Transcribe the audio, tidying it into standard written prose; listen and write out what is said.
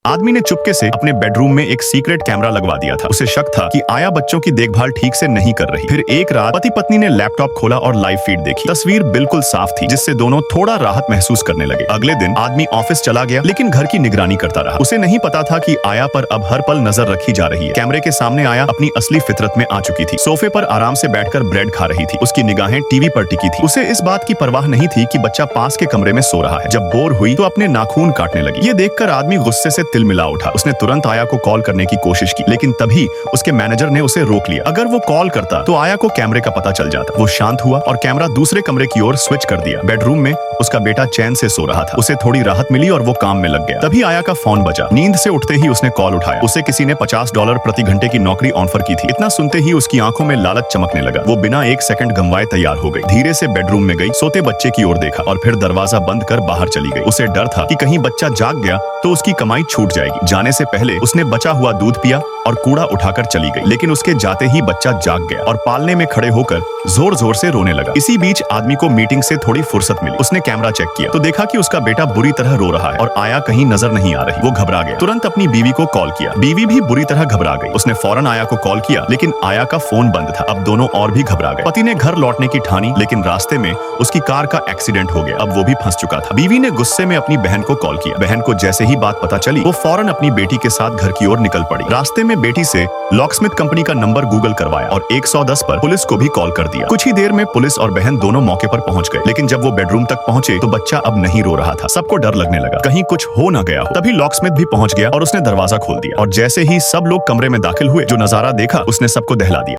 आदमी ने चुपके से अपने बेडरूम में एक सीक्रेट कैमरा लगवा दिया था। उसे शक था कि आया बच्चों की देखभाल ठीक से नहीं कर रही। फिर एक रात पति पत्नी ने लैपटॉप खोला और लाइव फीड देखी। तस्वीर बिल्कुल साफ थी, जिससे दोनों थोड़ा राहत महसूस करने लगे। अगले दिन आदमी ऑफिस चला गया, लेकिन घर की निगरानी करता रहा। उसे नहीं पता था कि आया पर अब हर पल नजर रखी जा रही है। कैमरे के सामने आया अपनी असली फितरत में आ चुकी थी। सोफे पर आराम से बैठकर ब्रेड खा रही थी। उसकी निगाहें टीवी पर टिकी थी। उसे इस बात की परवाह नहीं थी कि बच्चा पास के कमरे में सो रहा है। जब बोर हुई तो अपने नाखून काटने लगी। ये देखकर आदमी गुस्से से तिलमिला उठा। उसने तुरंत आया को कॉल करने की कोशिश की, लेकिन तभी उसके मैनेजर ने उसे रोक लिया। अगर वो कॉल करता तो आया को कैमरे का पता चल जाता। वो शांत हुआ और कैमरा दूसरे कमरे की ओर स्विच कर दिया। बेडरूम में उसका बेटा चैन से सो रहा था। उसे थोड़ी राहत मिली और वो काम में लग गया। तभी आया का फोन बजा। नींद से उठते ही उसने कॉल उठाया। उसे किसी ने $50 प्रति घंटे की नौकरी ऑफर की थी। इतना सुनते ही उसकी आंखों में लालच चमकने लगा। वो बिना एक सेकंड गंवाए तैयार हो गई। धीरे से बेडरूम में गई, सोते बच्चे की ओर देखा और फिर दरवाजा बंद कर बाहर चली गई। उसे डर था कि कहीं बच्चा जाग गया तो उसकी कमाई छूट जाएगी। जाने से पहले उसने बचा हुआ दूध पिया और कूड़ा उठाकर चली गई। लेकिन उसके जाते ही बच्चा जाग गया और पालने में खड़े होकर जोर जोर से रोने लगा। इसी बीच आदमी को मीटिंग से थोड़ी फुर्सत मिली। उसने कैमरा चेक किया तो देखा कि उसका बेटा बुरी तरह रो रहा है और आया कहीं नजर नहीं आ रही। वो घबरा गया। तुरंत अपनी बीवी को कॉल किया। बीवी भी बुरी तरह घबरा गई। उसने फौरन आया को कॉल किया, लेकिन आया का फोन बंद था। अब दोनों और भी घबरा गए। पति ने घर लौटने की ठानी, लेकिन रास्ते में उसकी कार का एक्सीडेंट हो गया। अब वो भी फंस चुका था। बीवी ने गुस्से में अपनी बहन को कॉल किया। बहन को जैसे ही बात पता चली, वो फौरन अपनी बेटी के साथ घर की ओर निकल पड़ी। रास्ते में बेटी से लॉकस्मिथ कंपनी का नंबर गूगल करवाया और 110 पर पुलिस को भी कॉल कर दिया। कुछ ही देर में पुलिस और बहन दोनों मौके पर पहुंच गए। लेकिन जब वो बेडरूम तक पहुंचे तो बच्चा अब नहीं रो रहा था। सबको डर लगने लगा, कहीं कुछ हो ना गया हो। तभी लॉकस्मिथ भी पहुंच गया और उसने दरवाजा खोल दिया। और जैसे ही सब लोग कमरे में दाखिल हुए, जो नजारा देखा उसने सबको दहला दिया।